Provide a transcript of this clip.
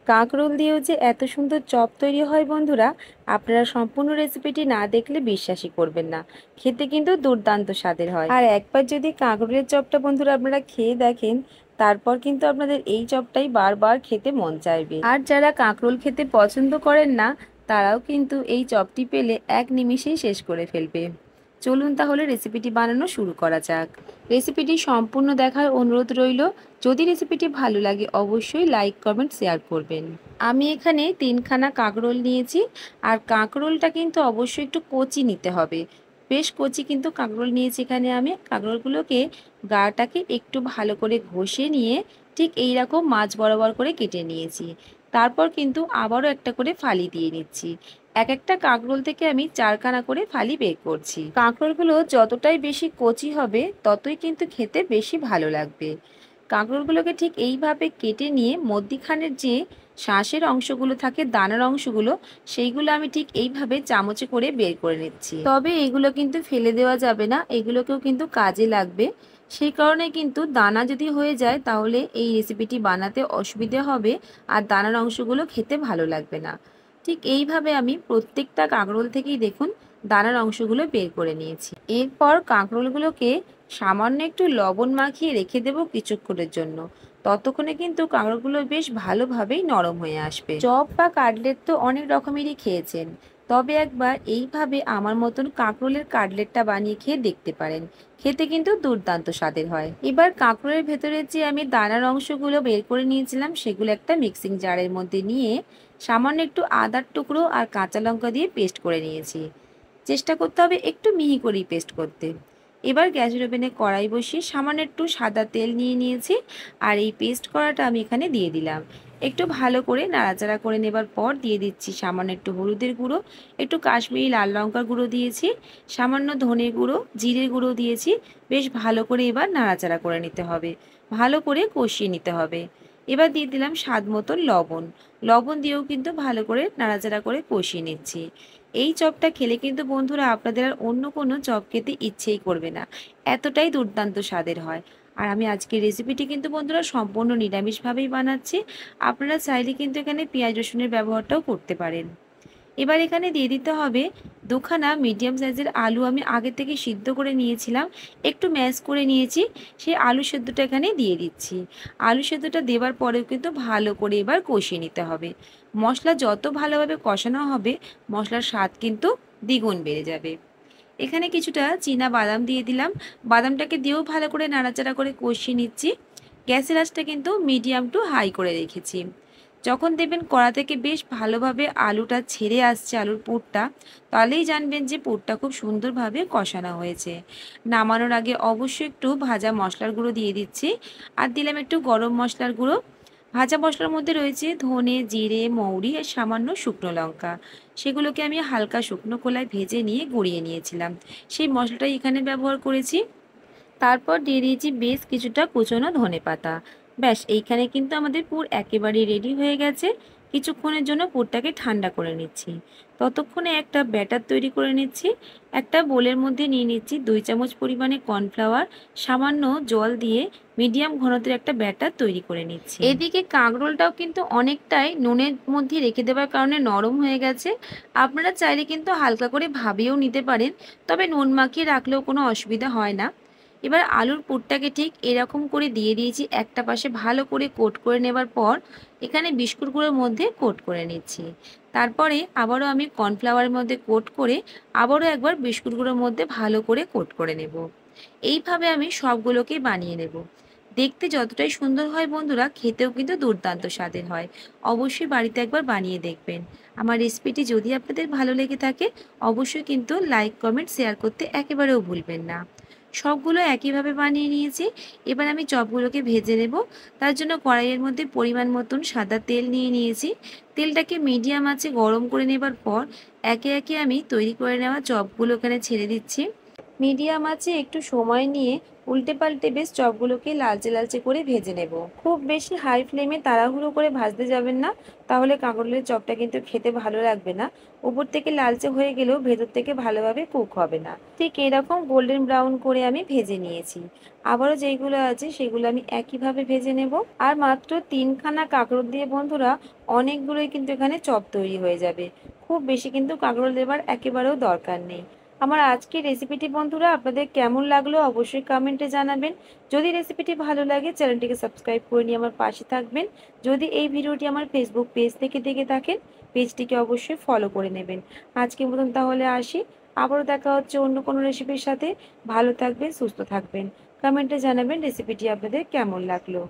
কাঁকরোল দিয়েও যে এত সুন্দর চপ তৈরি হয় বন্ধুরা, আপনারা সম্পূর্ণ রেসিপিটি না দেখলে বিশ্বাসই করবেন না। খেতে কিন্তু দুর্দান্ত স্বাদের হয়। আর একবার যদি কাঁকরোলের চপটা বন্ধুরা আপনারা খেয়ে দেখেন, তারপর কিন্তু আপনাদের এই চপটাই বারবার খেতে মন চাইবে। আর যারা কাঁকরোল খেতে পছন্দ করেন না, তারাও কিন্তু এই চপটি পেলে এক নিমিষেই শেষ করে ফেলবে। চলুন তাহলে রেসিপিটি বানানো শুরু করা যাক। রেসিপিটি সম্পূর্ণ দেখার অনুরোধ রইল। যদি রেসিপিটি ভালো লাগে অবশ্যই লাইক কমেন্ট শেয়ার করবেন। আমি এখানে 3খানা কাঁকরোল নিয়েছি। আর কাঁকরোলটা কিন্তু অবশ্যই একটু কচি নিতে হবে। বেশ কচি কিন্তু কাঁকরোল নিয়েছি এখানে আমি। কাঁকরোলগুলোকে গাটাকে একটু ভালো করে ঘষে নিয়ে ঠিক এই রকম মাছ বরাবর করে কেটে নিয়েছি। তারপর কিন্তু আবারও একটা করে ফালি দিয়ে নিচ্ছি। এক একটা কাঁকরোল থেকে আমি 4খানা করে ফালি বের করছি। কাঁকরোলগুলো যতটাই বেশি কচি হবে ততই কিন্তু খেতে বেশি ভালো লাগবে। কাঁকরোলগুলোকে ঠিক এইভাবে কেটে নিয়ে মধ্যিখানের যে শাঁসের অংশগুলো থাকে, দানার অংশগুলো, সেইগুলো আমি ঠিক এইভাবে চামচে করে বের করে নিচ্ছি। তবে এগুলো কিন্তু ফেলে দেওয়া যাবে না, এগুলোকেও কিন্তু কাজে লাগবে। সেই কারণে কিন্তু দানা যদি হয়ে যায় তাহলে এই রেসিপিটি বানাতে অসুবিধে হবে আর দানার অংশগুলো খেতে ভালো লাগবে না। ঠিক এইভাবে আমি প্রত্যেকটা কাঁকরোল থেকেই দেখুন দানার অংশগুলো বের করে নিয়েছি। এরপর কাঁকরোলগুলোকে সামান্য একটু লবণ মাখিয়ে রেখে দেবো কিছুক্ষণের জন্য। ততক্ষণে কিন্তু কাঁকরোলগুলো বেশ ভালোভাবেই নরম হয়ে আসবে। চপ বা কাটলেট তো অনেক রকমেরই খেয়েছেন, তবে একবার এইভাবে আমার মতন কাঁকরোলের কাটলেটটা বানিয়ে খেয়ে দেখতে পারেন। খেতে কিন্তু দুর্দান্ত স্বাদের হয়। এবার কাঁকরোলের ভেতরে যে আমি দানার অংশগুলো বের করে নিয়েছিলাম সেগুলো একটা মিক্সিং জারের মধ্যে নিয়ে সামান্য একটু আদার টুকরো আর কাঁচা লঙ্কা দিয়ে পেস্ট করে নিয়েছি। চেষ্টা করতে হবে একটু মিহি করেই পেস্ট করতে। এবার গ্যাসের ওভেনে কড়াই বসিয়ে সামান্য একটু সাদা তেল নিয়ে নিয়েছি। আর এই পেস্ট করাটা আমি এখানে দিয়ে দিলাম। একটু ভালো করে নাড়াচাড়া করে নেবার পর দিয়ে দিচ্ছি সামান্য একটু হলুদের গুঁড়ো, একটু কাশ্মীরি লাল লঙ্কার গুঁড়ো দিয়েছি, সামান্য ধনে গুঁড়ো, জিরের গুঁড়ো দিয়েছি। বেশ ভালো করে এবার নাড়াচাড়া করে নিতে হবে, ভালো করে কষিয়ে নিতে হবে। এবার দিয়ে দিলাম স্বাদ মতন লবণ। লবণ দিয়েও কিন্তু ভালো করে নাড়াচাড়া করে কষিয়ে নিচ্ছি। এই চপটা খেলে কিন্তু বন্ধুরা আপনাদের আর অন্য কোনো চপ খেতে ইচ্ছেই করবে না, এতটাই দুর্দান্ত স্বাদের হয়। আর আমি আজকের রেসিপিটি কিন্তু বন্ধুরা সম্পূর্ণ নিরামিষভাবেই বানাচ্ছি। আপনারা চাইলে কিন্তু এখানে পেঁয়াজ রসুনের ব্যবহারটাও করতে পারেন। এবার এখানে দিয়ে দিতে হবে 2খানা মিডিয়াম সাইজের আলু। আমি আগে থেকে সিদ্ধ করে নিয়েছিলাম, একটু ম্যাশ করে নিয়েছি। সেই আলু সেদ্ধটা এখানে দিয়ে দিচ্ছি। আলু সেদ্ধটা দেওয়ার পরেও কিন্তু ভালো করে এবার কষিয়ে নিতে হবে। মশলা যত ভালোভাবে কষানো হবে মশলার স্বাদ কিন্তু দ্বিগুণ বেড়ে যাবে। এখানে কিছুটা চীনা বাদাম দিয়ে দিলাম। বাদামটাকে দিয়েও ভালো করে নাড়াচাড়া করে কষিয়ে নিচ্ছি। গ্যাসের আঁচটা কিন্তু মিডিয়াম টু হাই করে রেখেছি। যখন দেখবেন কড়া থেকে বেশ ভালোভাবে আলুটা ছেড়ে আসছে, আলুর পুরটা, তাহলেই জানবেন যে পুরটা খুব সুন্দরভাবে কষানো হয়েছে। নামানোর আগে অবশ্যই একটু ভাজা মশলার গুঁড়ো দিয়ে দিচ্ছি। আর দিলাম একটু গরম মশলার গুঁড়ো। ভাজা মশলার মধ্যে রয়েছে ধনে, জিরে, মৌরি আর সামান্য শুকনো লঙ্কা। সেগুলোকে আমি হালকা শুকনো খোলায় ভেজে নিয়ে গুঁড়িয়ে নিয়েছিলাম, সেই মশলাটাই এখানে ব্যবহার করেছি। তারপর দিয়ে দিয়েছি বেশ কিছুটা কুচনো ধনেপাতা। ব্যাস এইখানে কিন্তু আমাদের পুর একেবারেই রেডি হয়ে গেছে। কিছুক্ষণের জন্য পুরটাকে ঠান্ডা করে নিচ্ছি। ততক্ষণে একটা ব্যাটার তৈরি করে নিচ্ছি। একটা বোলের মধ্যে নিয়ে নিচ্ছি 2 চামচ পরিমাণে কর্নফ্লাওয়ার, সামান্য জল দিয়ে মিডিয়াম ঘনত্বের একটা ব্যাটার তৈরি করে নিচ্ছি। এদিকে কাঁকরোলটাও কিন্তু অনেকটাই নুনের মধ্যে রেখে দেওয়ার কারণে নরম হয়ে গেছে। আপনারা চাইলে কিন্তু হালকা করে ভাবিয়েও নিতে পারেন, তবে নুন মাখিয়ে রাখলেও কোনো অসুবিধা হয় না। এবার আলুর পুরটাকে ঠিক এরকম করে দিয়ে দিয়েছি। একটা পাশে ভালো করে কোট করে নেবার পর এখানে বিস্কুটগুলোর মধ্যে কোট করে নিচ্ছি। তারপরে আবারও আমি কর্নফ্লাওয়ারের মধ্যে কোট করে আবারও একবার বিস্কুটগুলোর মধ্যে ভালো করে কোট করে নেব। এইভাবে আমি সবগুলোকেই বানিয়ে নেব। দেখতে যতটাই সুন্দর হয় বন্ধুরা, খেতেও কিন্তু দুর্দান্ত স্বাদের হয়। অবশ্যই বাড়িতে একবার বানিয়ে দেখবেন। আমার রেসিপিটি যদি আপনাদের ভালো লেগে থাকে অবশ্যই কিন্তু লাইক কমেন্ট শেয়ার করতে একেবারেও ভুলবেন না। সবগুলো একইভাবে বানিয়ে নিয়েছি। এবার আমি চপগুলোকে ভেজে নেব। তার জন্য কড়াইয়ের মধ্যে পরিমাণ মতন সাদা তেল নিয়ে নিয়েছি। তেলটাকে মিডিয়াম আঁচে গরম করে নেবার পর একে একে আমি তৈরি করে নেওয়া চপগুলো এখানে ছেড়ে দিচ্ছি। মিডিয়াম আঁচে একটু সময় নিয়ে উল্টে পাল্টে বেশ চপগুলোকে লালচে লালচে করে ভেজে নেব। খুব বেশি হাই ফ্লেমে তাড়াহুড়ো করে ভাজতে যাবেন না, তাহলে কাঁকরোলের চপটা কিন্তু খেতে ভালো লাগবে না। উপর থেকে লালচে হয়ে গেলেও ভেতর থেকে ভালোভাবে কুক হবে না। ঠিক এরকম গোল্ডেন ব্রাউন করে আমি ভেজে নিয়েছি। আবারও যেইগুলো আছে সেগুলো আমি একইভাবে ভেজে নেব। আর মাত্র 3খানা কাঁকরোল দিয়ে বন্ধুরা অনেকগুলোই কিন্তু এখানে চপ তৈরি হয়ে যাবে। খুব বেশি কিন্তু কাঁকরোল দেবার একেবারেও দরকার নেই। আমার আজকের রেসিপিটি বন্ধুরা আপনাদের কেমন লাগলো অবশ্যই কমেন্টে জানাবেন। যদি রেসিপিটি ভালো লাগে চ্যানেলটিকে সাবস্ক্রাইব করে নিয়ে আমার পাশে থাকবেন। যদি এই ভিডিওটি আমার ফেসবুক পেজ থেকে দেখে থাকেন, পেজটিকে অবশ্যই ফলো করে নেবেন। আজকের মতন তাহলে আসি, আবারও দেখা হচ্ছে অন্য কোনো রেসিপির সাথে। ভালো থাকবেন, সুস্থ থাকবেন। কমেন্টে জানাবেন রেসিপিটি আপনাদের কেমন লাগলো।